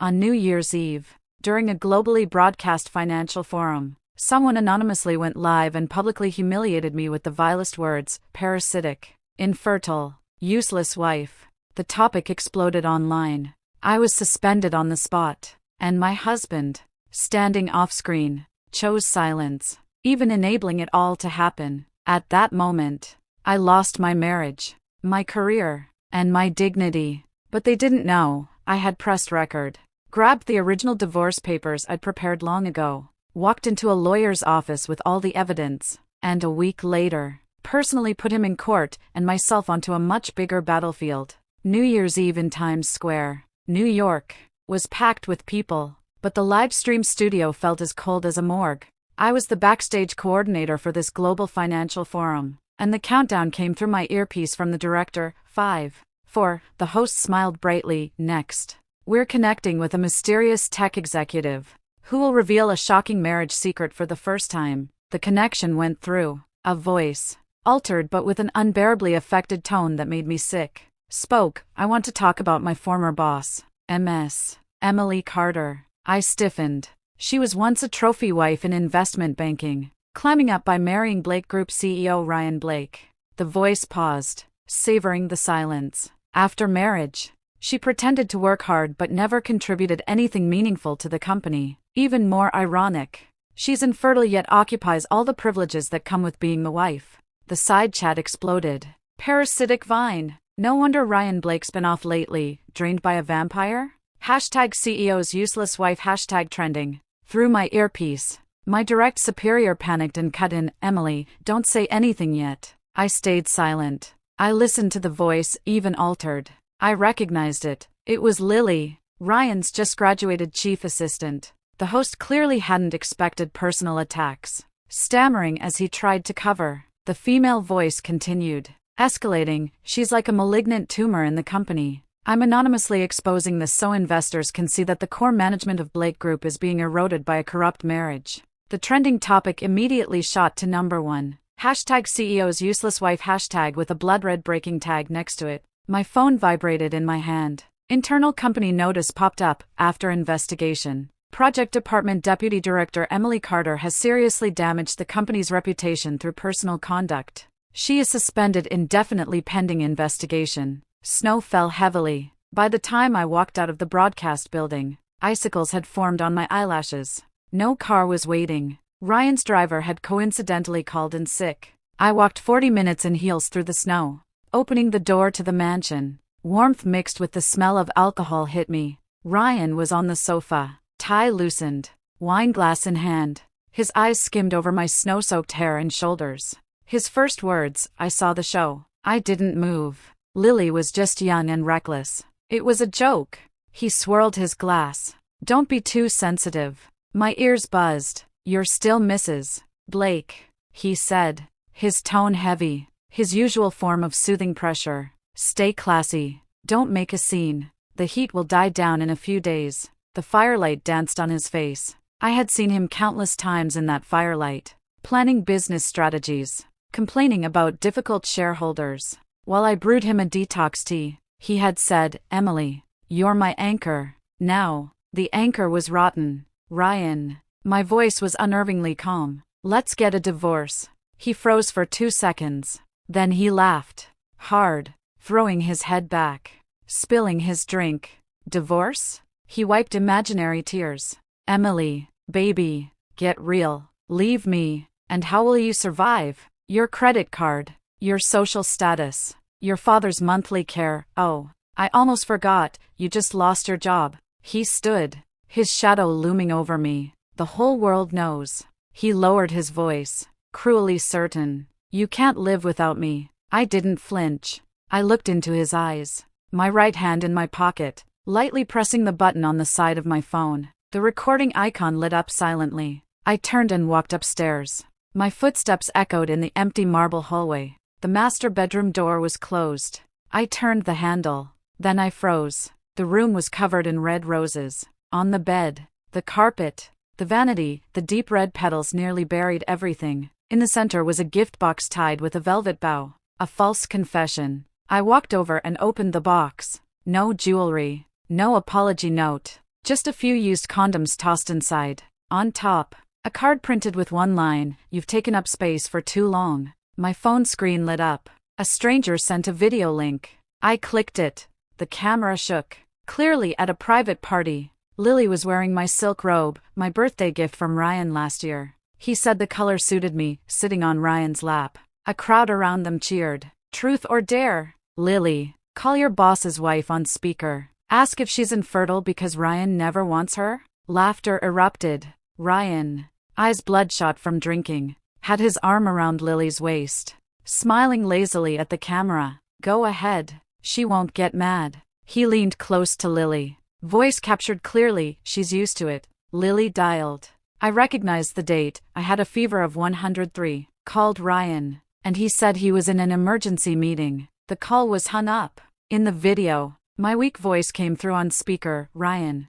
On New Year's Eve, during a globally broadcast financial forum, someone anonymously went live and publicly humiliated me with the vilest words: parasitic, infertile, useless wife. The topic exploded online. I was suspended on the spot, and my husband, standing off-screen, chose silence, even enabling it all to happen. At that moment, I lost my marriage, my career, and my dignity. But they didn't know. I had pressed record, grabbed the original divorce papers I'd prepared long ago, walked into a lawyer's office with all the evidence, and a week later, personally put him in court and myself onto a much bigger battlefield. New Year's Eve in Times Square, New York, was packed with people, but the live stream studio felt as cold as a morgue. I was the backstage coordinator for this global financial forum, and the countdown came through my earpiece from the director. 5, 4, the host smiled brightly. Next, we're connecting with a mysterious tech executive who will reveal a shocking marriage secret for the first time. The connection went through. A voice, altered but with an unbearably affected tone that made me sick, spoke. I want to talk about my former boss, Ms. Emily Carter. I stiffened. She was once a trophy wife in investment banking, climbing up by marrying Blake Group CEO Ryan Blake. The voice paused, savoring the silence. After marriage, she pretended to work hard but never contributed anything meaningful to the company. Even more ironic, she's infertile yet occupies all the privileges that come with being the wife. The side chat exploded. Parasitic vine. No wonder Ryan Blake's been off lately. Drained by a vampire? Hashtag CEO's useless wife. Hashtag trending. Through my earpiece, my direct superior panicked and cut in. Emily, don't say anything yet. I stayed silent. I listened to the voice, even altered. I recognized it. It was Lily, Ryan's just graduated chief assistant. The host clearly hadn't expected personal attacks. Stammering as he tried to cover, the female voice continued, escalating. She's like a malignant tumor in the company. I'm anonymously exposing this so investors can see that the core management of Blake Group is being eroded by a corrupt marriage. The trending topic immediately shot to number 1. Hashtag CEO's useless wife. Hashtag with a blood-red breaking tag next to it. My phone vibrated in my hand. Internal company notice popped up. After investigation, Project Department Deputy Director Emily Carter has seriously damaged the company's reputation through personal conduct. She is suspended indefinitely pending investigation. Snow fell heavily. By the time I walked out of the broadcast building, icicles had formed on my eyelashes. No car was waiting. Ryan's driver had coincidentally called in sick. I walked 40 minutes in heels through the snow. Opening the door to the mansion, warmth mixed with the smell of alcohol hit me. Ryan was on the sofa, tie loosened, wine glass in hand. His eyes skimmed over my snow-soaked hair and shoulders. His first words: I saw the show. I didn't move. Lily was just young and reckless. It was a joke. He swirled his glass. Don't be too sensitive. My ears buzzed. You're still Mrs. Blake, he said, his tone heavy, his usual form of soothing pressure. Stay classy. Don't make a scene. The heat will die down in a few days. The firelight danced on his face. I had seen him countless times in that firelight, planning business strategies, complaining about difficult shareholders. While I brewed him a detox tea, he had said, Emily, you're my anchor. Now, the anchor was rotten. Ryan. My voice was unnervingly calm. Let's get a divorce. He froze for 2 seconds. Then he laughed. Hard, throwing his head back, spilling his drink. Divorce? He wiped imaginary tears. Emily, baby, get real. Leave me. And how will you survive? Your credit card, your social status, your father's monthly care. Oh, I almost forgot, you just lost your job. He stood, his shadow looming over me. The whole world knows. He lowered his voice, cruelly certain. You can't live without me. I didn't flinch. I looked into his eyes, my right hand in my pocket, lightly pressing the button on the side of my phone. The recording icon lit up silently. I turned and walked upstairs. My footsteps echoed in the empty marble hallway. The master bedroom door was closed. I turned the handle. Then I froze. The room was covered in red roses. On the bed, the carpet, the vanity, the deep red petals nearly buried everything. In the center was a gift box tied with a velvet bow. A false confession. I walked over and opened the box. No jewelry. No apology note. Just a few used condoms tossed inside. On top, a card printed with one line, "You've taken up space for too long." My phone screen lit up. A stranger sent a video link. I clicked it. The camera shook. Clearly at a private party. Lily was wearing my silk robe, my birthday gift from Ryan last year. He said the color suited me, sitting on Ryan's lap. A crowd around them cheered. Truth or dare? Lily, call your boss's wife on speaker. Ask if she's infertile because Ryan never wants her? Laughter erupted. Ryan, eyes bloodshot from drinking, had his arm around Lily's waist, smiling lazily at the camera. Go ahead. She won't get mad. He leaned close to Lily. Voice captured clearly, she's used to it. Lily dialed. I recognized the date. I had a fever of 103. Called Ryan, and he said he was in an emergency meeting. The call was hung up. In the video, my weak voice came through on speaker. Ryan.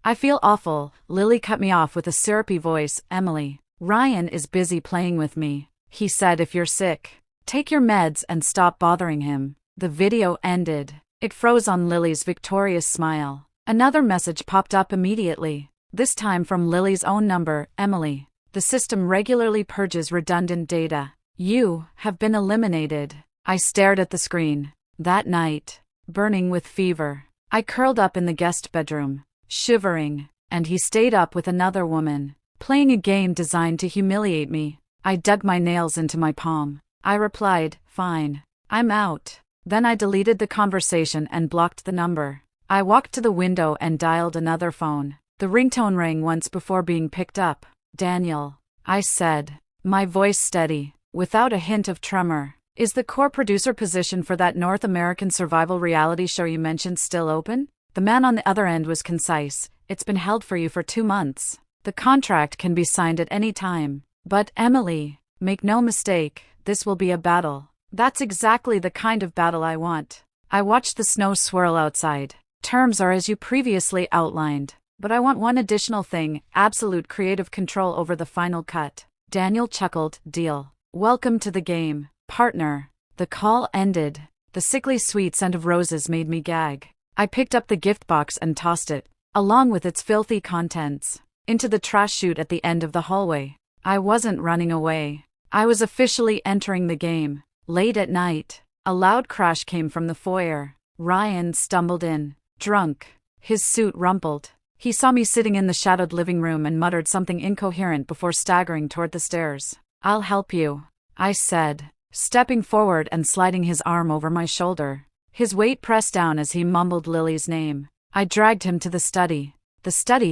I feel awful. Lily cut me off with a syrupy voice. Emily. Ryan is busy playing with me. He said if you're sick, take your meds and stop bothering him. The video ended. It froze on Lily's victorious smile. Another message popped up immediately. This time from Lily's own number. Emily. The system regularly purges redundant data. You have been eliminated. I stared at the screen. That night, burning with fever, I curled up in the guest bedroom, shivering, and he stayed up with another woman, playing a game designed to humiliate me. I dug my nails into my palm. I replied, "Fine. I'm out." Then I deleted the conversation and blocked the number. I walked to the window and dialed another phone. The ringtone rang once before being picked up. Daniel, I said, my voice steady, without a hint of tremor. Is the core producer position for that North American survival reality show you mentioned still open? The man on the other end was concise. It's been held for you for 2 months. The contract can be signed at any time. But Emily, make no mistake, this will be a battle. That's exactly the kind of battle I want. I watched the snow swirl outside. Terms are as you previously outlined. But I want one additional thing, absolute creative control over the final cut. Daniel chuckled. Deal. Welcome to the game, partner. The call ended. The sickly sweet scent of roses made me gag. I picked up the gift box and tossed it, along with its filthy contents, into the trash chute at the end of the hallway. I wasn't running away. I was officially entering the game. Late at night, a loud crash came from the foyer. Ryan stumbled in, drunk, his suit rumpled. He saw me sitting in the shadowed living room and muttered something incoherent before staggering toward the stairs. I'll help you, I said, stepping forward and sliding his arm over my shoulder. His weight pressed down as he mumbled Lily's name. I dragged him to the study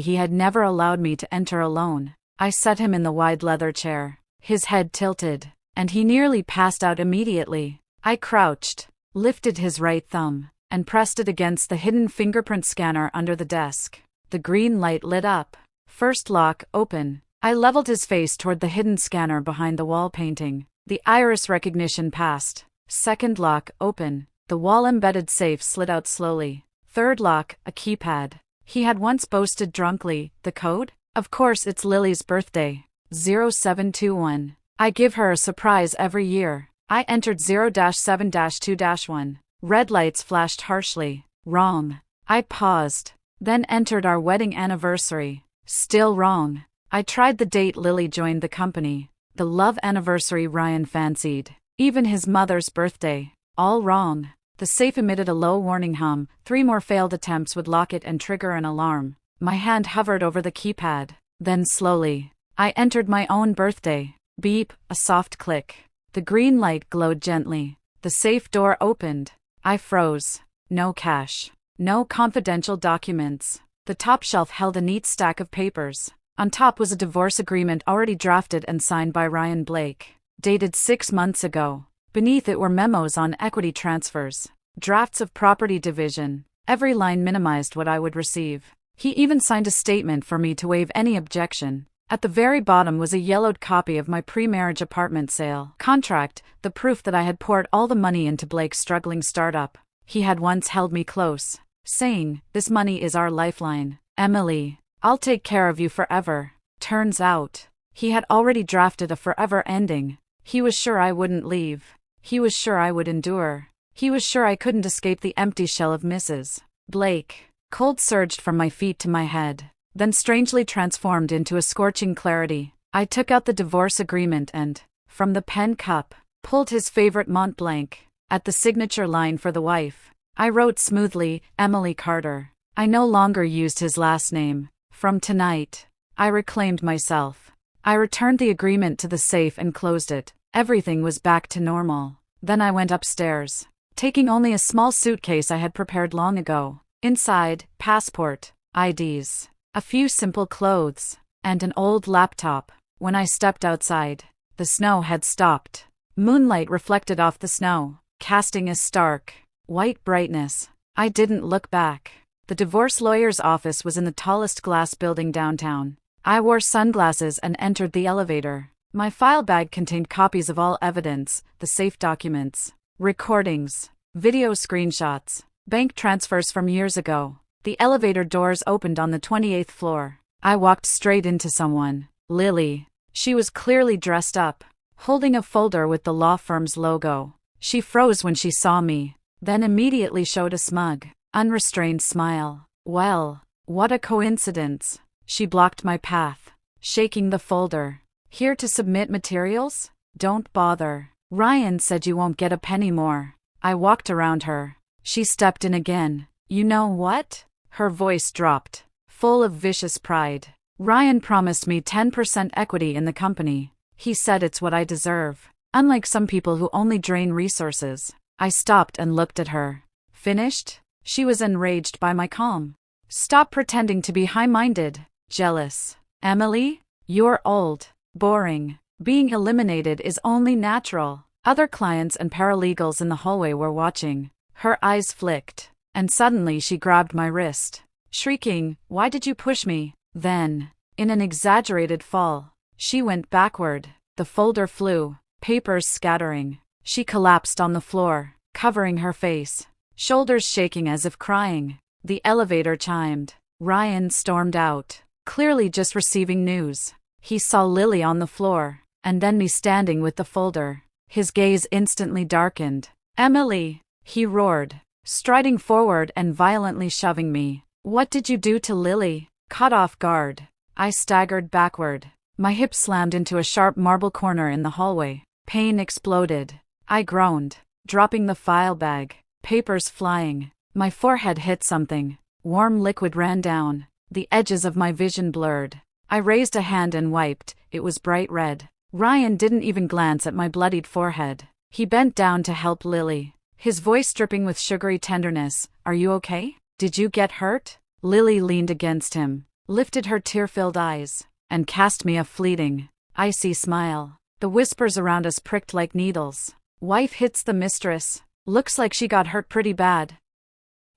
he had never allowed me to enter alone. I set him in the wide leather chair. His head tilted, and he nearly passed out immediately. I crouched, lifted his right thumb, and pressed it against the hidden fingerprint scanner under the desk. The green light lit up. First lock, open. I leveled his face toward the hidden scanner behind the wall painting. The iris recognition passed. Second lock, open. The wall-embedded safe slid out slowly. Third lock, a keypad. He had once boasted drunkenly, the code? Of course it's Lily's birthday. 0721. I give her a surprise every year. I entered 0-7-2-1. Red lights flashed harshly. Wrong. I paused. Then entered our wedding anniversary. Still wrong. I tried the date Lily joined the company. The love anniversary Ryan fancied. Even his mother's birthday. All wrong. The safe emitted a low warning hum. 3 more failed attempts would lock it and trigger an alarm. My hand hovered over the keypad. Then slowly, I entered my own birthday. Beep, a soft click. The green light glowed gently. The safe door opened. I froze. No cash. No confidential documents. The top shelf held a neat stack of papers. On top was a divorce agreement already drafted and signed by Ryan Blake, dated 6 months ago. Beneath it were memos on equity transfers, drafts of property division. Every line minimized what I would receive. He even signed a statement for me to waive any objection. At the very bottom was a yellowed copy of my pre-marriage apartment sale contract, the proof that I had poured all the money into Blake's struggling startup. He had once held me close, saying, "This money is our lifeline. Emily, I'll take care of you forever." Turns out, he had already drafted a forever ending. He was sure I wouldn't leave. He was sure I would endure. He was sure I couldn't escape the empty shell of Mrs. Blake. Cold surged from my feet to my head, then strangely transformed into a scorching clarity. I took out the divorce agreement and, from the pen cup, pulled his favorite Mont Blanc. At the signature line for the wife, I wrote smoothly, Emily Carter. I no longer used his last name. From tonight, I reclaimed myself. I returned the agreement to the safe and closed it. Everything was back to normal. Then I went upstairs, taking only a small suitcase I had prepared long ago. Inside, passport, IDs, a few simple clothes, and an old laptop. When I stepped outside, the snow had stopped. Moonlight reflected off the snow, casting a stark, white brightness. I didn't look back. The divorce lawyer's office was in the tallest glass building downtown. I wore sunglasses and entered the elevator. My file bag contained copies of all evidence, the safe documents, recordings, video screenshots, bank transfers from years ago. The elevator doors opened on the 28th floor. I walked straight into someone, Lily. She was clearly dressed up, holding a folder with the law firm's logo. She froze when she saw me, then immediately showed a smug, unrestrained smile. Well, what a coincidence. She blocked my path, shaking the folder. Here to submit materials? Don't bother. Ryan said you won't get a penny more. I walked around her. She stepped in again. You know what? Her voice dropped, full of vicious pride. Ryan promised me 10% equity in the company. He said it's what I deserve. Unlike some people who only drain resources. I stopped and looked at her. Finished? She was enraged by my calm. Stop pretending to be high-minded. Jealous. Emily? You're old. Boring. Being eliminated is only natural. Other clients and paralegals in the hallway were watching. Her eyes flicked, and suddenly she grabbed my wrist, shrieking, "Why did you push me?" Then, in an exaggerated fall, she went backward. The folder flew, papers scattering. She collapsed on the floor, covering her face, shoulders shaking as if crying. The elevator chimed. Ryan stormed out, clearly just receiving news. He saw Lily on the floor, and then me standing with the folder. His gaze instantly darkened. "Emily!" he roared, striding forward and violently shoving me. "What did you do to Lily?" Caught off guard, I staggered backward. My hip slammed into a sharp marble corner in the hallway. Pain exploded. I groaned, dropping the file bag, papers flying. My forehead hit something. Warm liquid ran down. The edges of my vision blurred. I raised a hand and wiped. It was bright red. Ryan didn't even glance at my bloodied forehead. He bent down to help Lily, his voice dripping with sugary tenderness. "Are you okay? Did you get hurt?" Lily leaned against him, lifted her tear-filled eyes, and cast me a fleeting, icy smile. The whispers around us pricked like needles. Wife hits the mistress. Looks like she got hurt pretty bad.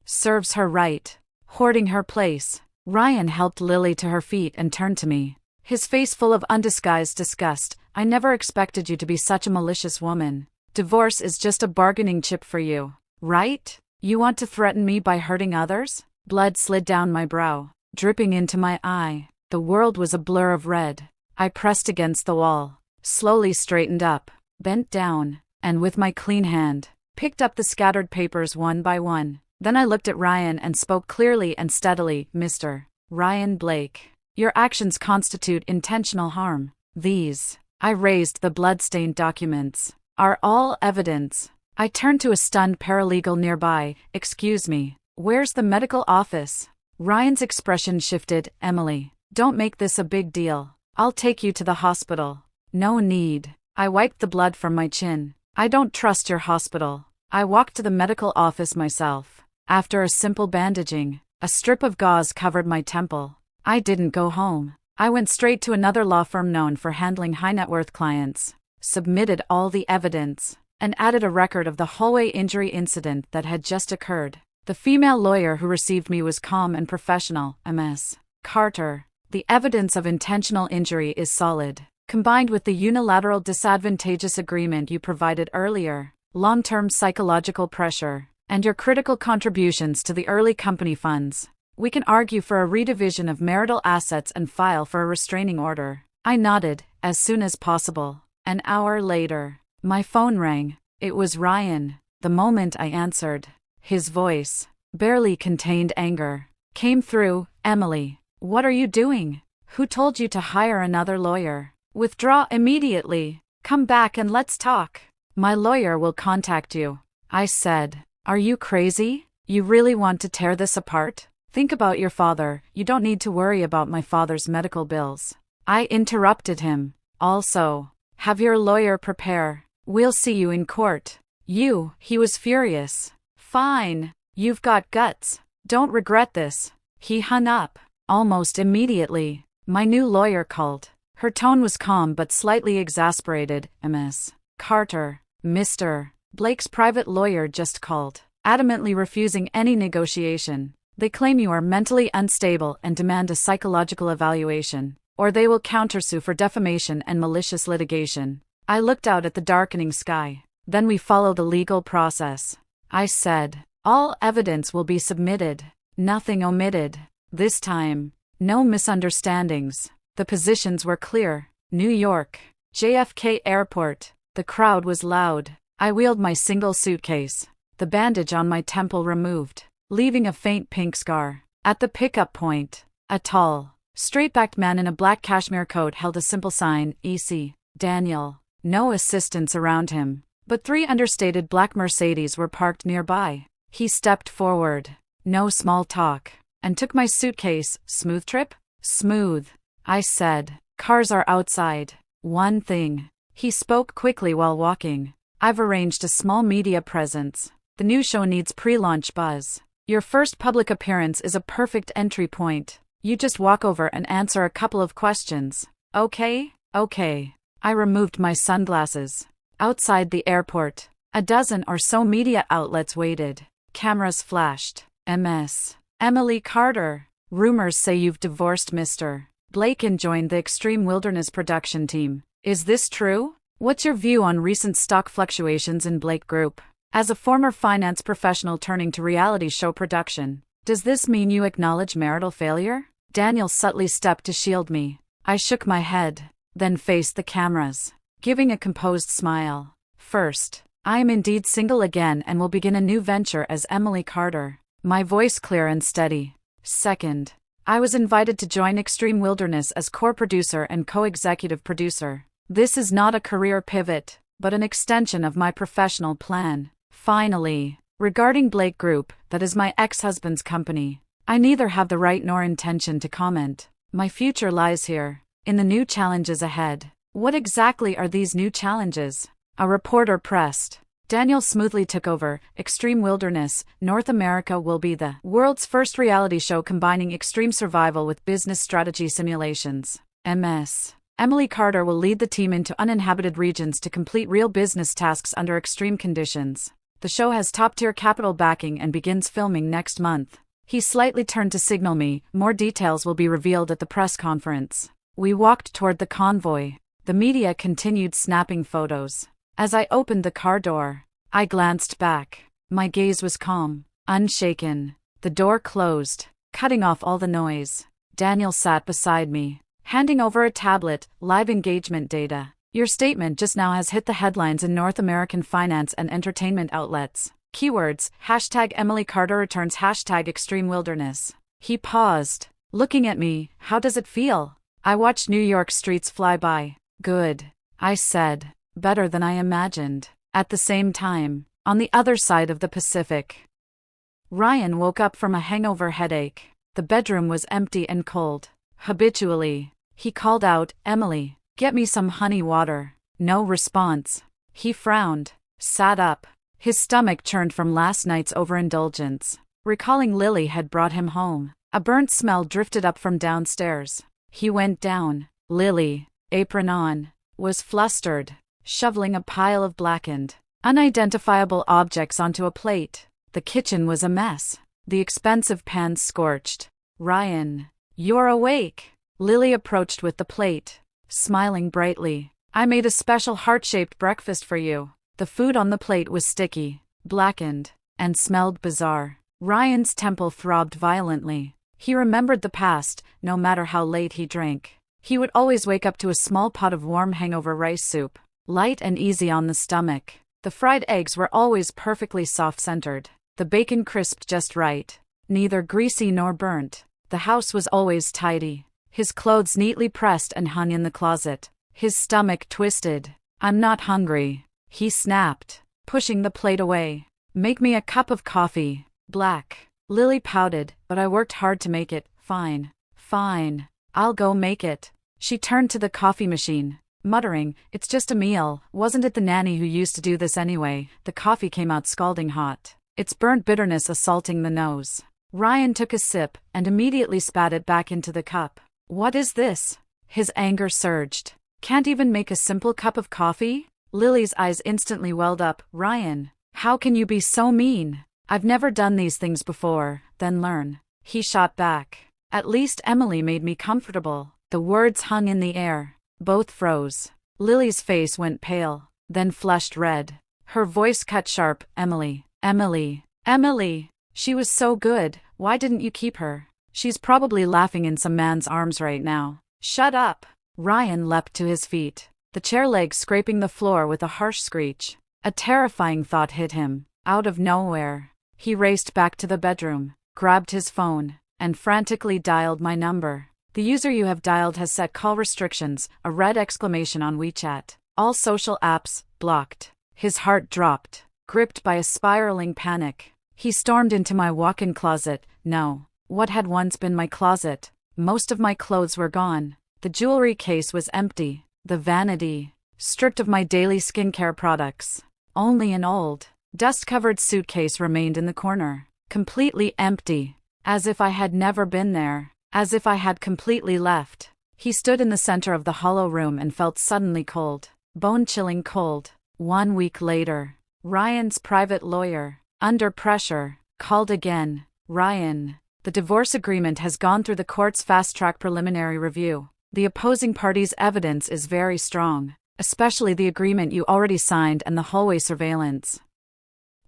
Serves her right. Hoarding her place. Ryan helped Lily to her feet and turned to me, his face full of undisguised disgust. "I never expected you to be such a malicious woman. Divorce is just a bargaining chip for you, right? You want to threaten me by hurting others?" Blood slid down my brow, dripping into my eye. The world was a blur of red. I pressed against the wall, slowly straightened up, bent down, and with my clean hand, picked up the scattered papers one by one. Then I looked at Ryan and spoke clearly and steadily. "Mr. Ryan Blake, your actions constitute intentional harm. These," I raised the blood-stained documents, "are all evidence." I turned to a stunned paralegal nearby. "Excuse me, where's the medical office?" Ryan's expression shifted. "Emily, don't make this a big deal. I'll take you to the hospital." "No need." I wiped the blood from my chin. "I don't trust your hospital." I walked to the medical office myself. After a simple bandaging, a strip of gauze covered my temple. I didn't go home. I went straight to another law firm known for handling high-net-worth clients, submitted all the evidence, and added a record of the hallway injury incident that had just occurred. The female lawyer who received me was calm and professional. "Ms. Carter, the evidence of intentional injury is solid. Combined with the unilateral disadvantageous agreement you provided earlier, long-term psychological pressure, and your critical contributions to the early company funds, we can argue for a redivision of marital assets and file for a restraining order." I nodded. "As soon as possible." An hour later, my phone rang. It was Ryan. The moment I answered, his voice barely contained anger. Came through, Emily. What are you doing? Who told you to hire another lawyer? Withdraw immediately. Come back and let's talk. My lawyer will contact you. I said. Are you crazy? You really want to tear this apart? Think about your father. You don't need to worry about my father's medical bills. I interrupted him. Also, have your lawyer prepare. We'll see you in court. He was furious. Fine. You've got guts. Don't regret this. He hung up. Almost immediately, my new lawyer called. Her tone was calm but slightly exasperated. Ms. Carter, Mr. Blake's private lawyer just called, adamantly refusing any negotiation. They claim you are mentally unstable and demand a psychological evaluation, or they will countersue for defamation and malicious litigation. I looked out at the darkening sky. Then we follow the legal process. I said, all evidence will be submitted. Nothing omitted. This time, no misunderstandings. The positions were clear. New York, JFK Airport. The crowd was loud. I wheeled my single suitcase, the bandage on my temple removed, leaving a faint pink scar. At the pickup point, a tall, straight-backed man in a black cashmere coat held a simple sign, E.C. Daniel. No assistants around him, but 3 understated black Mercedes were parked nearby. He stepped forward, no small talk, and took my suitcase. Smooth trip? Smooth, I said. Cars are outside. One thing. He spoke quickly while walking. I've arranged a small media presence. The new show needs pre-launch buzz. Your first public appearance is a perfect entry point. You just walk over and answer a couple of questions. Okay? Okay. I removed my sunglasses. Outside the airport, a dozen or so media outlets waited. Cameras flashed. Ms. Emily Carter. Rumors say you've divorced Mr. Blake and joined the Extreme Wilderness production team. Is this true? What's your view on recent stock fluctuations in Blake Group? As a former finance professional turning to reality show production, does this mean you acknowledge marital failure? Daniel subtly stepped to shield me. I shook my head, then faced the cameras, giving a composed smile. First, I am indeed single again and will begin a new venture as Emily Carter, my voice clear and steady. Second, I was invited to join Extreme Wilderness as co-producer and co-executive producer. This is not a career pivot, but an extension of my professional plan. Finally, regarding Blake Group, that is my ex-husband's company, I neither have the right nor intention to comment. My future lies here, in the new challenges ahead. What exactly are these new challenges? A reporter pressed. Daniel smoothly took over. Extreme Wilderness, North America will be the world's first reality show combining extreme survival with business strategy simulations. Ms. Emily Carter will lead the team into uninhabited regions to complete real business tasks under extreme conditions. The show has top-tier capital backing and begins filming next month. He slightly turned to signal me. More details will be revealed at the press conference. We walked toward the convoy. The media continued snapping photos. As I opened the car door, I glanced back. My gaze was calm, unshaken. The door closed, cutting off all the noise. Daniel sat beside me, handing over a tablet. Live engagement data. Your statement just now has hit the headlines in North American finance and entertainment outlets. Keywords, #Emily Carter returns, #Extreme Wilderness. He paused, looking at me. How does it feel? I watched New York streets fly by. Good, I said. Better than I imagined. At the same time, on the other side of the Pacific, Ryan woke up from a hangover headache. The bedroom was empty and cold. Habitually, he called out, Emily, get me some honey water. No response. He frowned, sat up. His stomach churned from last night's overindulgence. Recalling Lily had brought him home. A burnt smell drifted up from downstairs. He went down. Lily, apron on, was flustered, shoveling a pile of blackened, unidentifiable objects onto a plate. The kitchen was a mess. The expensive pans scorched. Ryan, you're awake. Lily approached with the plate, smiling brightly. I made a special heart-shaped breakfast for you. The food on the plate was sticky, blackened, and smelled bizarre. Ryan's temple throbbed violently. He remembered the past. No matter how late he drank, he would always wake up to a small pot of warm hangover rice soup, light and easy on the stomach. The fried eggs were always perfectly soft-centered, the bacon crisped just right. neither greasy nor burnt. The house was always tidy. His clothes neatly pressed and hung in the closet. His stomach twisted. "I'm not hungry," he snapped, pushing the plate away. "Make me a cup of coffee, black." Lily pouted, "But I worked hard to make it." "Fine. Fine. I'll go make it." She turned to the coffee machine, muttering, "It's just a meal. Wasn't it the nanny who used to do this anyway?" The coffee came out scalding hot, its burnt bitterness assaulting the nose. Ryan took a sip and immediately spat it back into the cup. "What is this?" His anger surged. "Can't even make a simple cup of coffee?" Lily's eyes instantly welled up. "Ryan, how can you be so mean? I've never done these things before." "Then learn," he shot back. "At least Emily made me comfortable." The words hung in the air. Both froze. Lily's face went pale, then flushed red. Her voice cut sharp. "Emily, Emily, Emily. She was so good. Why didn't you keep her? She's probably laughing in some man's arms right now." "Shut up." Ryan leapt to his feet, the chair legs scraping the floor with a harsh screech. A terrifying thought hit him. Out of nowhere, he raced back to the bedroom, grabbed his phone, and frantically dialed my number. "The user you have dialed has set call restrictions," a red exclamation on WeChat. "All social apps blocked." His heart dropped, gripped by a spiraling panic. He stormed into my walk-in closet. No, what had once been my closet. Most of my clothes were gone. The jewelry case was empty, the vanity stripped of my daily skincare products. Only an old, dust-covered suitcase remained in the corner, completely empty, as if I had never been there, as if I had completely left. He stood in the center of the hollow room and felt suddenly cold, bone-chilling cold. 1 week later, Ryan's private lawyer, under pressure, called again. "Ryan, the divorce agreement has gone through the court's fast-track preliminary review. The opposing party's evidence is very strong, especially the agreement you already signed and the hallway surveillance.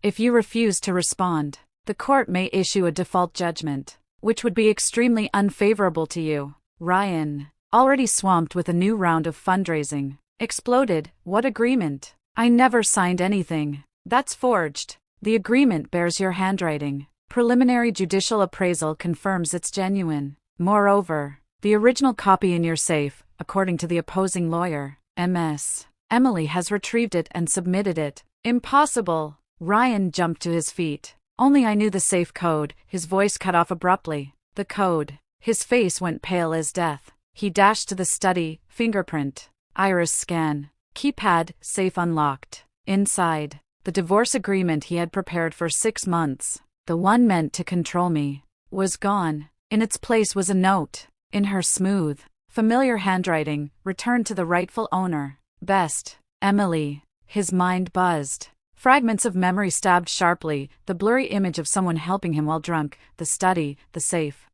If you refuse to respond, the court may issue a default judgment, which would be extremely unfavorable to you." Ryan, already swamped with a new round of fundraising, exploded. "What agreement? I never signed anything. That's forged. The agreement bears your handwriting. Preliminary judicial appraisal confirms it's genuine. Moreover, the original copy in your safe, according to the opposing lawyer, Ms. Emily has retrieved it and submitted it." "Impossible." Ryan jumped to his feet. "Only I knew the safe code." His voice cut off abruptly. "The code." His face went pale as death. He dashed to the study. Fingerprint, iris scan, keypad, safe unlocked. Inside, the divorce agreement he had prepared for 6 months, the one meant to control me, was gone. In its place was a note, in her smooth, familiar handwriting, returned to the rightful owner. "Best, Emily." His mind buzzed. Fragments of memory stabbed sharply, the blurry image of someone helping him while drunk, the study, the safe.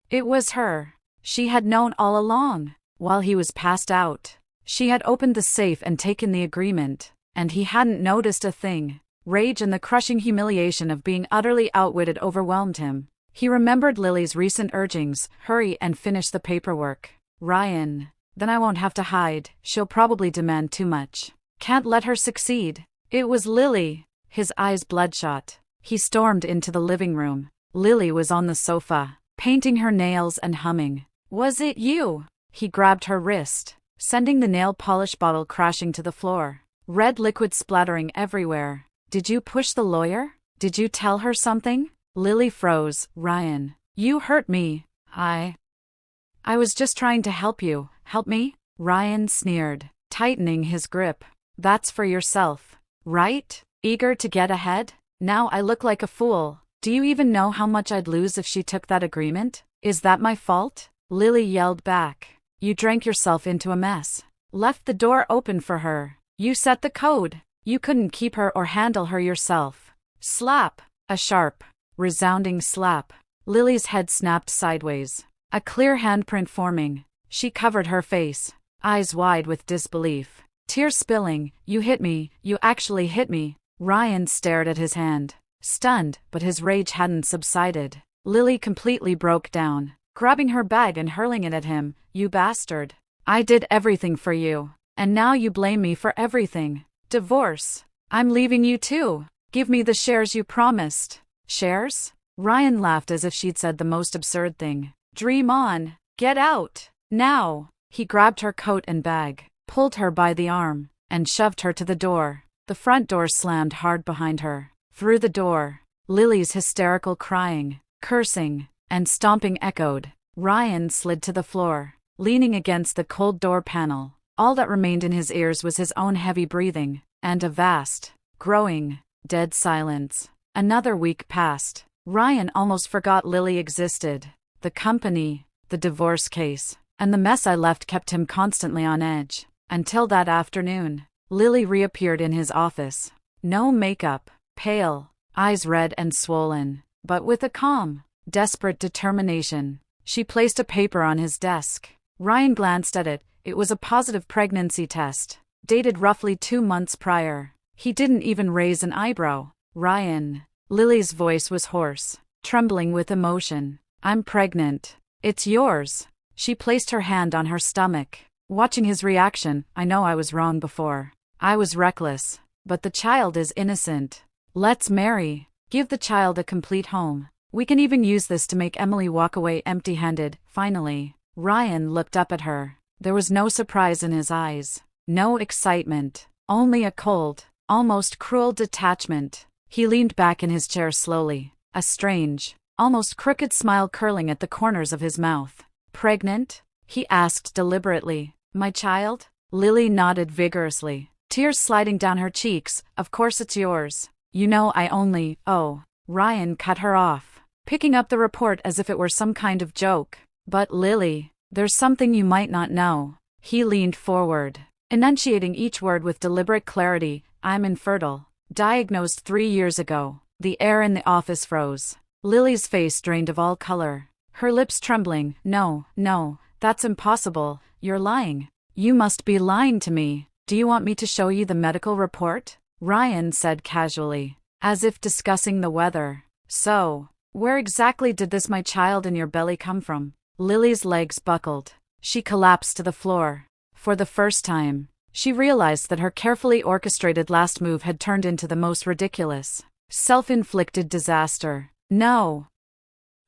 It was her. She had known all along. While he was passed out, she had opened the safe and taken the agreement, and he hadn't noticed a thing. Rage and the crushing humiliation of being utterly outwitted overwhelmed him. He remembered Lily's recent urgings, "Hurry and finish the paperwork." "Ryan, then I won't have to hide. She'll probably demand too much. Can't let her succeed." It was Lily. His eyes bloodshot. He stormed into the living room. Lily was on the sofa, painting her nails and humming. "Was it you?" He grabbed her wrist, sending the nail polish bottle crashing to the floor. Red liquid splattering everywhere. "Did you push the lawyer? Did you tell her something?" Lily froze. "Ryan, you hurt me." I was just trying to help you." "Help me?" Ryan sneered, tightening his grip. "That's for yourself, right? Eager to get ahead? Now I look like a fool. Do you even know how much I'd lose if she took that agreement? Is that my fault?" Lily yelled back. "You drank yourself into a mess. Left the door open for her. You set the code. You couldn't keep her or handle her yourself." Slap. A sharp, resounding slap. Lily's head snapped sideways, a clear handprint forming. She covered her face, eyes wide with disbelief, tears spilling. "You hit me. You actually hit me." Ryan stared at his hand, stunned, but his rage hadn't subsided. Lily completely broke down, grabbing her bag and hurling it at him. "You bastard. I did everything for you, and now you blame me for everything. Divorce. I'm leaving you too. Give me the shares you promised." "Shares?" Ryan laughed as if she'd said the most absurd thing. Dream on. Get out. Now. He grabbed her coat and bag, pulled her by the arm, and shoved her to the door. The front door slammed hard behind her. Through the door, Lily's hysterical crying, cursing, and stomping echoed. Ryan slid to the floor, leaning against the cold door panel. All that remained in his ears was his own heavy breathing, and a vast, growing, dead silence. Another week passed. Ryan almost forgot Lily existed. The company, the divorce case, and the mess I left kept him constantly on edge. Until that afternoon, Lily reappeared in his office. No makeup, pale, eyes red and swollen, but with a calm, desperate determination. She placed a paper on his desk. Ryan glanced at it. It was a positive pregnancy test, dated roughly 2 months prior. He didn't even raise an eyebrow. Ryan. Lily's voice was hoarse, trembling with emotion. I'm pregnant. It's yours. She placed her hand on her stomach. Watching his reaction, I know I was wrong before. I was reckless. But the child is innocent. Let's marry. Give the child a complete home. We can even use this to make Emily walk away empty-handed. Finally, Ryan looked up at her. There was no surprise in his eyes. No excitement. Only a cold, almost cruel detachment. He leaned back in his chair slowly, a strange, almost crooked smile curling at the corners of his mouth. Pregnant? He asked deliberately. My child? Lily nodded vigorously, tears sliding down her cheeks. Of course it's yours. You know I only… Oh. Ryan cut her off, picking up the report as if it were some kind of joke. But Lily, there's something you might not know. He leaned forward, enunciating each word with deliberate clarity. I'm infertile. Diagnosed 3 years ago. The air in the office froze. Lily's face drained of all color, her lips trembling. No, that's impossible. You're lying. You must be lying to me. Do you want me to show you the medical report? Ryan said casually, as if discussing the weather. So, where exactly did this my child in your belly come from? Lily's legs buckled. She collapsed to the floor. For the first time, she realized that her carefully orchestrated last move had turned into the most ridiculous, self-inflicted disaster. No.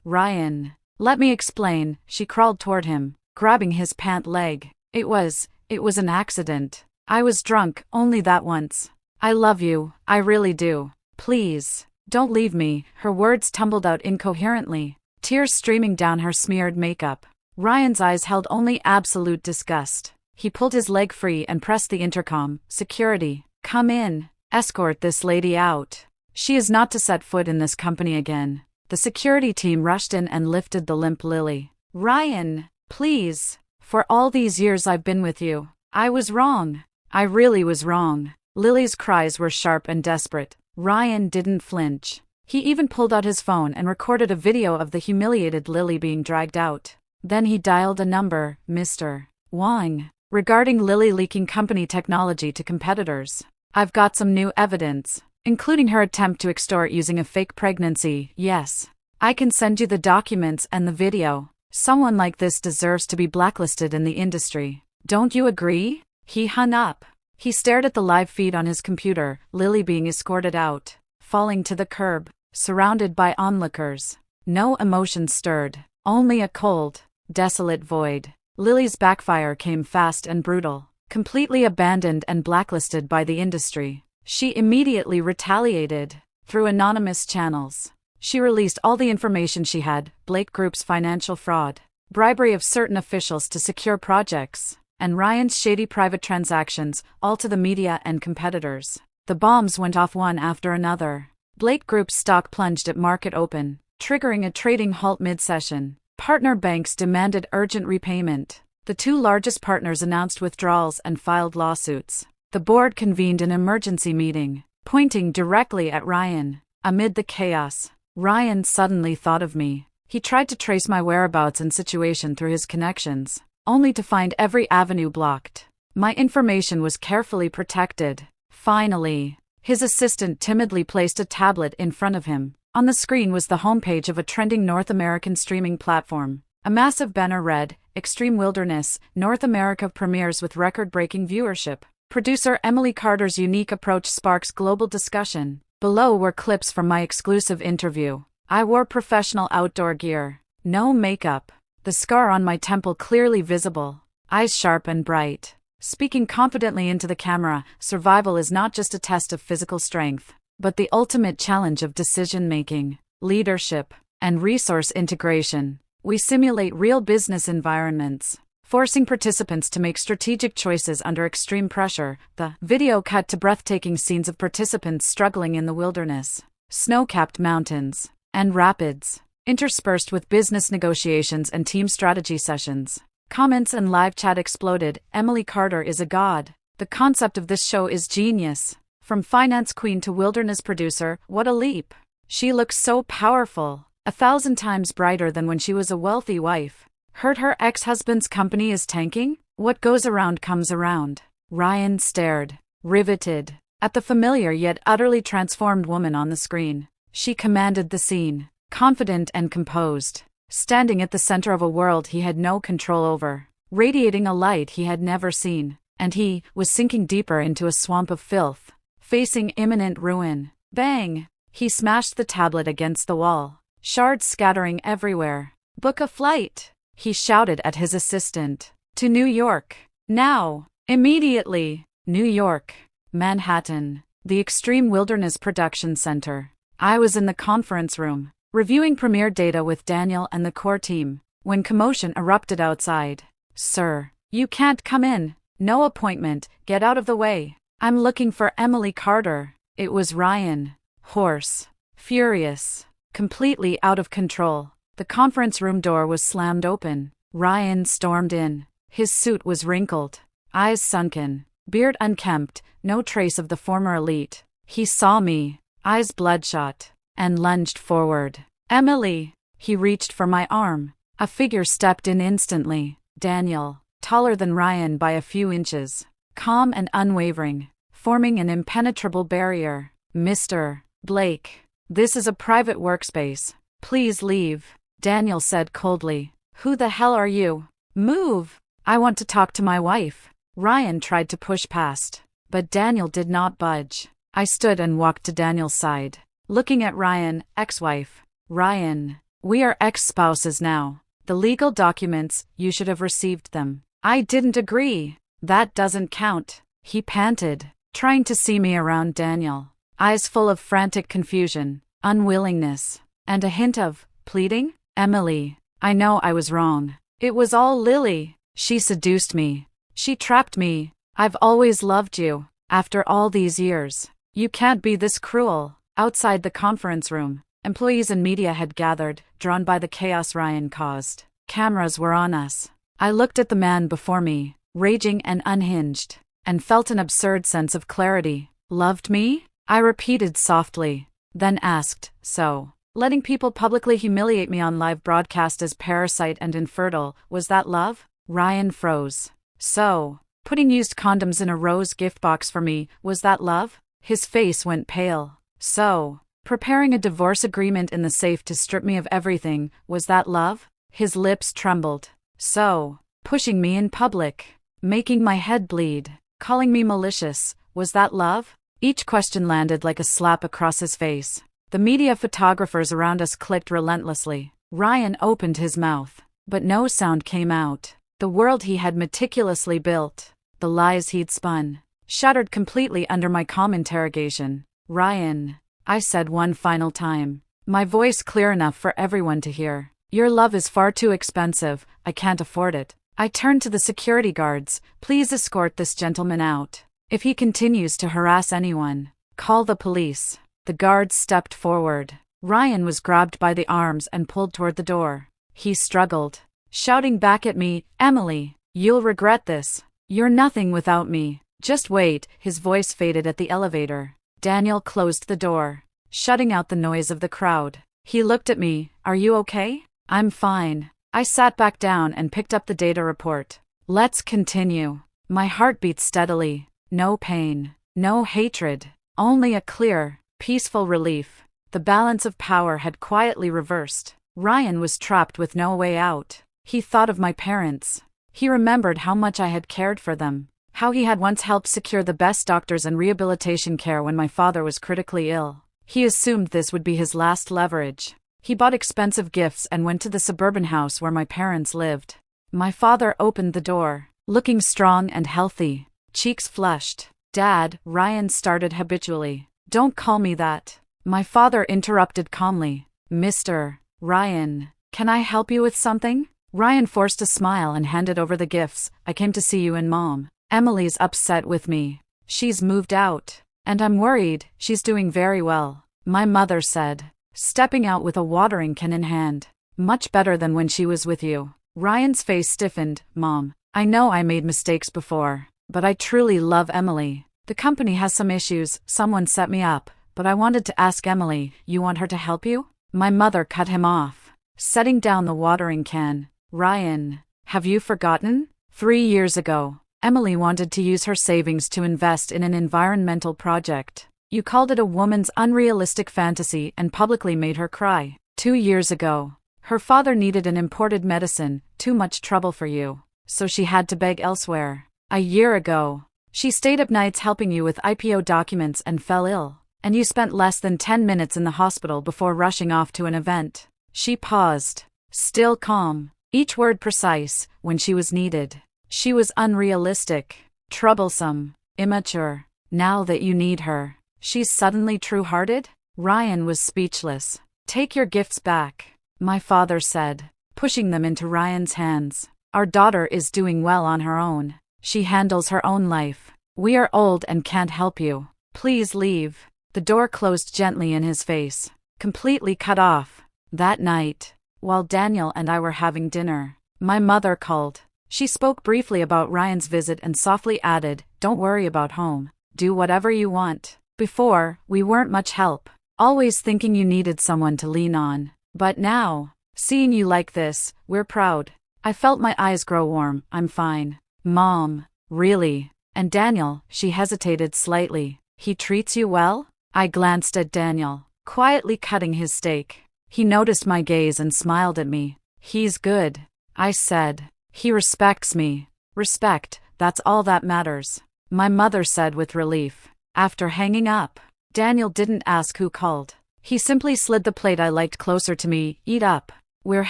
Ryan, let me explain. She crawled toward him, grabbing his pant leg. It was an accident. I was drunk, only that once. I love you, I really do. Please, don't leave me. Her words tumbled out incoherently, tears streaming down her smeared makeup. Ryan's eyes held only absolute disgust. He pulled his leg free and pressed the intercom. Security, come in. Escort this lady out. She is not to set foot in this company again. The security team rushed in and lifted the limp Lily. Ryan, please. For all these years I've been with you, I was wrong. I really was wrong. Lily's cries were sharp and desperate. Ryan didn't flinch. He even pulled out his phone and recorded a video of the humiliated Lily being dragged out. Then he dialed a number, Mr. Wang, regarding Lily leaking company technology to competitors. I've got some new evidence, including her attempt to extort using a fake pregnancy. Yes. I can send you the documents and the video. Someone like this deserves to be blacklisted in the industry. Don't you agree? He hung up. He stared at the live feed on his computer, Lily being escorted out, falling to the curb, surrounded by onlookers. No emotion stirred, only a cold, desolate void. Lily's backfire came fast and brutal. Completely abandoned and blacklisted by the industry, she immediately retaliated. Through anonymous channels, she released all the information she had: Blake Group's financial fraud, bribery of certain officials to secure projects, and Ryan's shady private transactions, all to the media and competitors. The bombs went off one after another. Blake Group's stock plunged at market open, triggering a trading halt mid-session. Partner banks demanded urgent repayment. The 2 largest partners announced withdrawals and filed lawsuits. The board convened an emergency meeting, pointing directly at Ryan. Amid the chaos, Ryan suddenly thought of me. He tried to trace my whereabouts and situation through his connections, only to find every avenue blocked. My information was carefully protected. Finally, his assistant timidly placed a tablet in front of him. On the screen was the homepage of a trending North American streaming platform. A massive banner read, Extreme Wilderness, North America premieres with record-breaking viewership. Producer Emily Carter's unique approach sparks global discussion. Below were clips from my exclusive interview. I wore professional outdoor gear. No makeup. The scar on my temple clearly visible. Eyes sharp and bright. Speaking confidently into the camera, survival is not just a test of physical strength, but the ultimate challenge of decision-making, leadership, and resource integration. We simulate real business environments, forcing participants to make strategic choices under extreme pressure. The video cut to breathtaking scenes of participants struggling in the wilderness, snow-capped mountains, and rapids, interspersed with business negotiations and team strategy sessions. Comments and live chat exploded. Emily Carter is a god. The concept of this show is genius. From finance queen to wilderness producer, what a leap. She looks so powerful, 1,000 times brighter than when she was a wealthy wife. Heard her ex-husband's company is tanking? What goes around comes around. Ryan stared, riveted, at the familiar yet utterly transformed woman on the screen. She commanded the scene, confident and composed, standing at the center of a world he had no control over, radiating a light he had never seen, and he was sinking deeper into a swamp of filth, facing imminent ruin. Bang! He smashed the tablet against the wall, shards scattering everywhere. Book a flight, he shouted at his assistant. To New York. Now. Immediately. New York. Manhattan. The Extreme Wilderness Production Center. I was in the conference room, reviewing premiere data with Daniel and the core team, when commotion erupted outside. Sir, you can't come in. No appointment. Get out of the way. I'm looking for Emily Carter. It was Ryan. Hoarse. Furious. Completely out of control. The conference room door was slammed open. Ryan stormed in. His suit was wrinkled, eyes sunken, beard unkempt, no trace of the former elite. He saw me, eyes bloodshot, and lunged forward. Emily! He reached for my arm. A figure stepped in instantly. Daniel, taller than Ryan by a few inches, calm and unwavering, forming an impenetrable barrier. Mr. Blake, this is a private workspace. Please leave, Daniel said coldly. Who the hell are you? Move! I want to talk to my wife. Ryan tried to push past, but Daniel did not budge. I stood and walked to Daniel's side, looking at Ryan, ex-wife. Ryan, we are ex-spouses now. The legal documents, you should have received them. I didn't agree. That doesn't count, he panted, trying to see me around Daniel, eyes full of frantic confusion, unwillingness, and a hint of pleading. Emily, I know I was wrong. It was all Lily. She seduced me. She trapped me. I've always loved you. After all these years, you can't be this cruel. Outside the conference room, employees and media had gathered, drawn by the chaos Ryan caused. Cameras were on us. I looked at the man before me, raging and unhinged, and felt an absurd sense of clarity. Loved me? I repeated softly, then asked, so, letting people publicly humiliate me on live broadcast as parasite and infertile, was that love? Ryan froze. So, putting used condoms in a rose gift box for me, was that love? His face went pale. So, preparing a divorce agreement in the safe to strip me of everything, was that love? His lips trembled. So, pushing me in public, making my head bleed, calling me malicious, was that love? Each question landed like a slap across his face. The media photographers around us clicked relentlessly. Ryan opened his mouth, but no sound came out. The world he had meticulously built, the lies he'd spun, shattered completely under my calm interrogation. Ryan, I said one final time, my voice clear enough for everyone to hear. Your love is far too expensive, I can't afford it. I turned to the security guards. Please escort this gentleman out. If he continues to harass anyone, call the police. The guards stepped forward. Ryan was grabbed by the arms and pulled toward the door. He struggled, shouting back at me, Emily, you'll regret this. You're nothing without me. Just wait. His voice faded at the elevator. Daniel closed the door, shutting out the noise of the crowd. He looked at me. Are you okay? I'm fine. I sat back down and picked up the data report. Let's continue. My heart beat steadily. No pain, no hatred, only a clear, peaceful relief. The balance of power had quietly reversed. Ryan was trapped with no way out. He thought of my parents. He remembered how much I had cared for them, how he had once helped secure the best doctors and rehabilitation care when my father was critically ill. He assumed this would be his last leverage. He bought expensive gifts and went to the suburban house where my parents lived. My father opened the door, looking strong and healthy, cheeks flushed. "Dad," Ryan started habitually. "Don't call me that." My father interrupted calmly. "Mr. Ryan, can I help you with something?" Ryan forced a smile and handed over the gifts. "I came to see you and Mom. Emily's upset with me. She's moved out. And I'm worried." "She's doing very well," my mother said, stepping out with a watering can in hand. "Much better than when she was with you." Ryan's face stiffened. "Mom, I know I made mistakes before, but I truly love Emily. The company has some issues, someone set me up, but I wanted to ask Emily, you want her to help you?" My mother cut him off, setting down the watering can. "Ryan, have you forgotten? 3 years ago, Emily wanted to use her savings to invest in an environmental project. You called it a woman's unrealistic fantasy and publicly made her cry. 2 years ago, her father needed an imported medicine, too much trouble for you, so she had to beg elsewhere. A year ago, she stayed up nights helping you with IPO documents and fell ill, and you spent less than 10 minutes in the hospital before rushing off to an event." She paused, still calm, each word precise, when she was needed. "She was unrealistic, troublesome, immature. Now that you need her, she's suddenly true-hearted?" Ryan was speechless. "Take your gifts back," my father said, pushing them into Ryan's hands. "Our daughter is doing well on her own. She handles her own life. We are old and can't help you. Please leave." The door closed gently in his face, completely cut off. That night, while Daniel and I were having dinner, my mother called. She spoke briefly about Ryan's visit and softly added, "Don't worry about home. Do whatever you want. Before, we weren't much help, always thinking you needed someone to lean on. But now, seeing you like this, we're proud." I felt my eyes grow warm. "I'm fine." "Mom, really?" "And Daniel," she hesitated slightly. "He treats you well?" I glanced at Daniel, quietly cutting his steak. He noticed my gaze and smiled at me. "He's good," I said. "He respects me." "Respect, that's all that matters," my mother said with relief. After hanging up, Daniel didn't ask who called. He simply slid the plate I liked closer to me. "Eat up. We're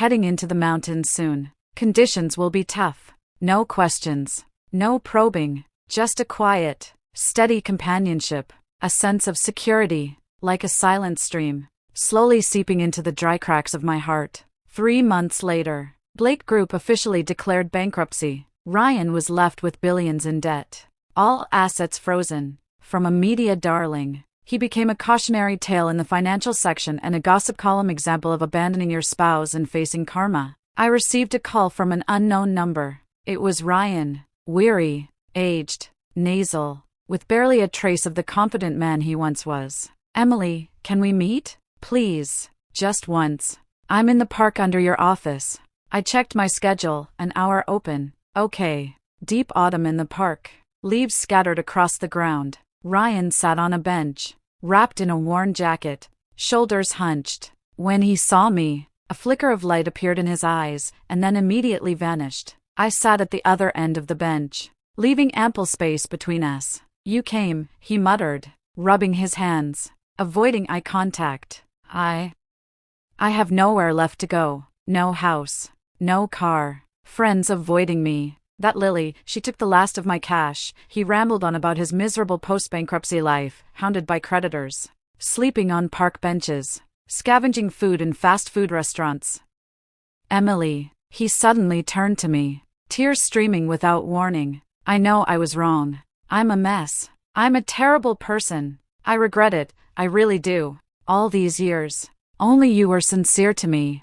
heading into the mountains soon. Conditions will be tough. No questions, no probing, just a quiet, steady companionship, a sense of security, like a silent stream, slowly seeping into the dry cracks of my heart." 3 months later, Blake Group officially declared bankruptcy. Ryan was left with billions in debt, all assets frozen. From a media darling, he became a cautionary tale in the financial section and a gossip column example of abandoning your spouse and facing karma. I received a call from an unknown number. It was Ryan, weary, aged, nasal, with barely a trace of the confident man he once was. "Emily, can we meet? Please, just once. I'm in the park under your office." I checked my schedule, an hour open. Okay. Deep autumn in the park, leaves scattered across the ground. Ryan sat on a bench, wrapped in a worn jacket, shoulders hunched. When he saw me, a flicker of light appeared in his eyes, and then immediately vanished. I sat at the other end of the bench, leaving ample space between us. "You came," he muttered, rubbing his hands, avoiding eye contact. I have nowhere left to go. No house, no car, friends avoiding me. That Lily, she took the last of my cash." He rambled on about his miserable post-bankruptcy life, hounded by creditors, sleeping on park benches, scavenging food in fast food restaurants. "Emily," he suddenly turned to me, tears streaming without warning. "I know I was wrong. I'm a mess. I'm a terrible person. I regret it, I really do. All these years, only you were sincere to me.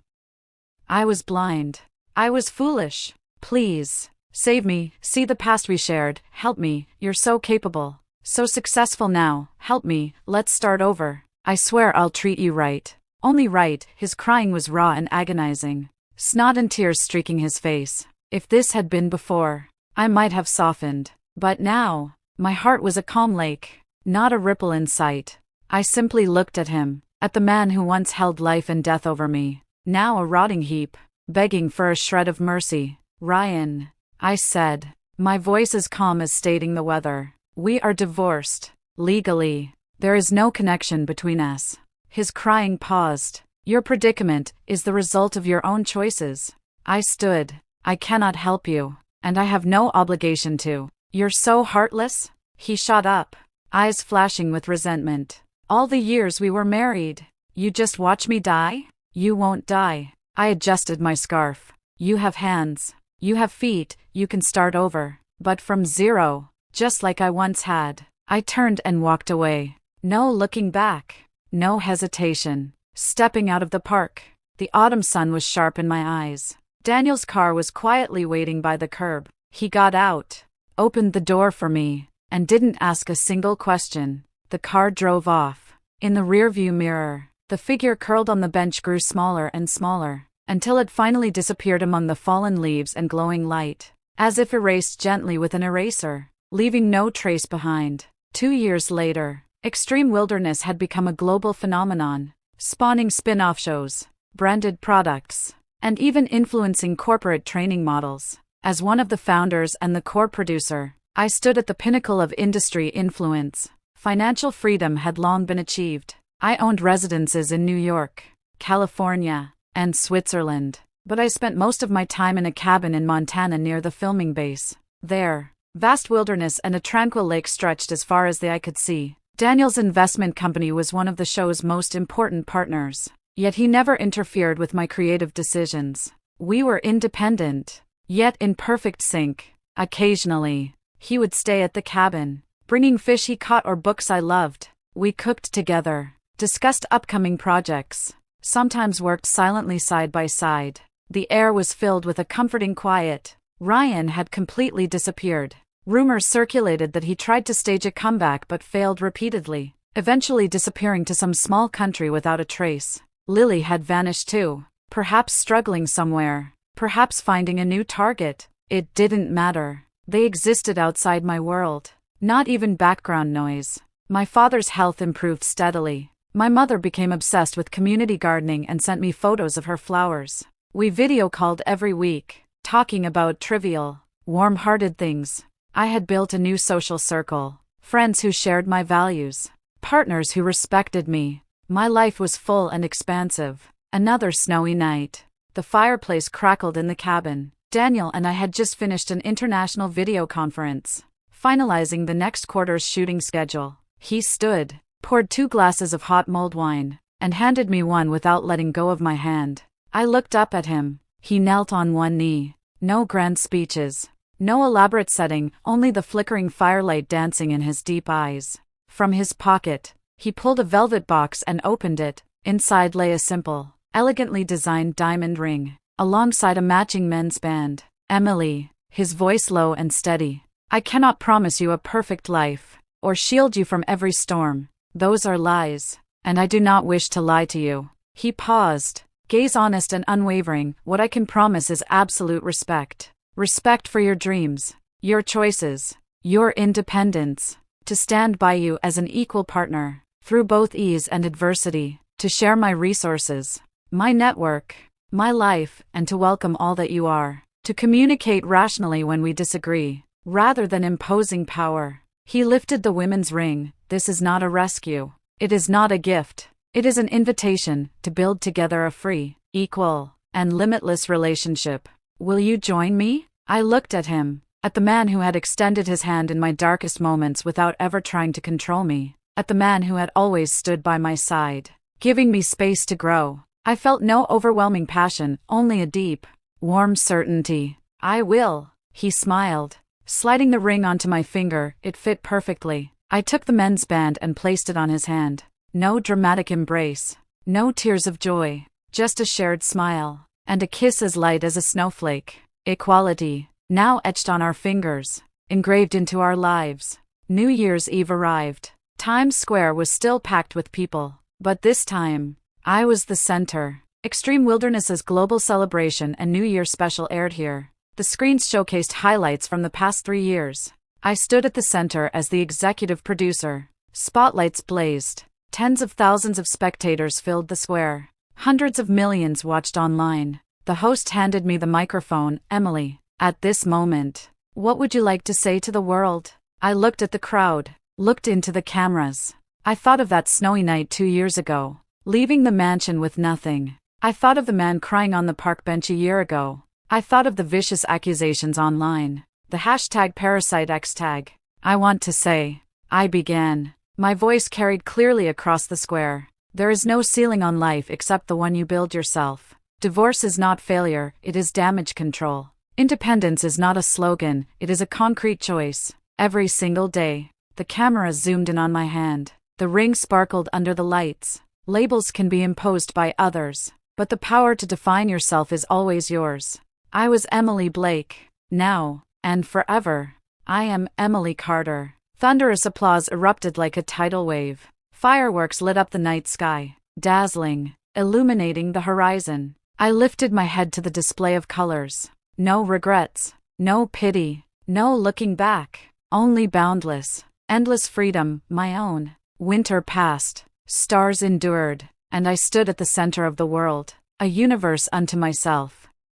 I was blind. I was foolish. Please, save me, see the past we shared, help me, you're so capable, so successful now, help me, let's start over. I swear I'll treat you right. Only right." His crying was raw and agonizing, snot and tears streaking his face. If this had been before, I might have softened. But now, my heart was a calm lake, not a ripple in sight. I simply looked at him, at the man who once held life and death over me, now a rotting heap, begging for a shred of mercy. "Ryan," I said, my voice as calm as stating the weather, "we are divorced. Legally, there is no connection between us." His crying paused, Your predicament is the result of your own choices. I stood. I cannot help you, and I have no obligation to. You're so heartless? He shot up, eyes flashing with resentment. All the years we were married. You just watch me die? You won't die. I adjusted my scarf. You have hands. You have feet. You can start over. But from zero, just like I once had. I turned and walked away. No looking back. No hesitation. Stepping out of the park. The autumn sun was sharp in my eyes. Daniel's car was quietly waiting by the curb. He got out, opened the door for me, and didn't ask a single question. The car drove off. In the rearview mirror, the figure curled on the bench grew smaller and smaller, until it finally disappeared among the fallen leaves and glowing light, as if erased gently with an eraser, leaving no trace behind. 2 years later, extreme wilderness had become a global phenomenon, spawning spin-off shows, branded products, and even influencing corporate training models. As one of the founders and the core producer, I stood at the pinnacle of industry influence. Financial freedom had long been achieved. I owned residences in New York, California, and Switzerland, but I spent most of my time in a cabin in Montana near the filming base. There, vast wilderness and a tranquil lake stretched as far as the eye could see. Daniel's investment company was one of the show's most important partners, yet he never interfered with my creative decisions. We were independent, yet in perfect sync. Occasionally, he would stay at the cabin, bringing fish he caught or books I loved. We cooked together, discussed upcoming projects, sometimes worked silently side by side. The air was filled with a comforting quiet. Ryan had completely disappeared. Rumors circulated that he tried to stage a comeback but failed repeatedly, eventually disappearing to some small country without a trace. Lily had vanished too, perhaps struggling somewhere, perhaps finding a new target. It didn't matter. They existed outside my world. Not even background noise. My father's health improved steadily. My mother became obsessed with community gardening and sent me photos of her flowers. We video called every week, talking about trivial, warm-hearted things. I had built a new social circle, friends who shared my values, partners who respected me. My life was full and expansive. Another snowy night. The fireplace crackled in the cabin. Daniel and I had just finished an international video conference, finalizing the next quarter's shooting schedule. He stood, poured 2 glasses of hot mulled wine, and handed me one without letting go of my hand. I looked up at him. He knelt on one knee. No grand speeches. No elaborate setting, only the flickering firelight dancing in his deep eyes. From his pocket, he pulled a velvet box and opened it. Inside lay a simple, elegantly designed diamond ring, alongside a matching men's band. Emily, his voice low and steady. I cannot promise you a perfect life, or shield you from every storm. Those are lies, and I do not wish to lie to you. He paused, gaze honest and unwavering. What I can promise is absolute respect. Respect for your dreams, your choices, your independence. To stand by you as an equal partner, through both ease and adversity. To share my resources, my network, my life, and to welcome all that you are. To communicate rationally when we disagree, rather than imposing power. He lifted the women's ring. This is not a rescue. It is not a gift. It is an invitation to build together a free, equal, and limitless relationship. Will you join me? I looked at him, at the man who had extended his hand in my darkest moments without ever trying to control me, at the man who had always stood by my side, giving me space to grow. I felt no overwhelming passion, only a deep, warm certainty. I will. He smiled, sliding the ring onto my finger. It fit perfectly. I took the men's band and placed it on his hand. No dramatic embrace, no tears of joy, just a shared smile, and a kiss as light as a snowflake. Equality, now etched on our fingers, engraved into our lives. New Year's Eve arrived. Times Square was still packed with people, but this time, I was the center. Extreme Wilderness's global celebration and New Year special aired here. The screens showcased highlights from the past 3 years. I stood at the center as the executive producer. Spotlights blazed. Tens of thousands of spectators filled the square. Hundreds of millions watched online. The host handed me the microphone. Emily, at this moment, what would you like to say to the world? I looked at the crowd, looked into the cameras. I thought of that snowy night 2 years ago, leaving the mansion with nothing. I thought of the man crying on the park bench a year ago. I thought of the vicious accusations online. The hashtag #ParasiteX tag. I want to say. I began. My voice carried clearly across the square. There is no ceiling on life except the one you build yourself. Divorce is not failure, it is damage control. Independence is not a slogan, it is a concrete choice. Every single day. The camera zoomed in on my hand. The ring sparkled under the lights. Labels can be imposed by others, but the power to define yourself is always yours. I was Emily Blake. Now, and forever, I am Emily Carter. Thunderous applause erupted like a tidal wave. Fireworks lit up the night sky, dazzling, illuminating the horizon. I lifted my head to the display of colors. No regrets, no pity, no looking back, only boundless, endless freedom, my own. Winter passed, stars endured, and I stood at the center of the world, a universe unto myself.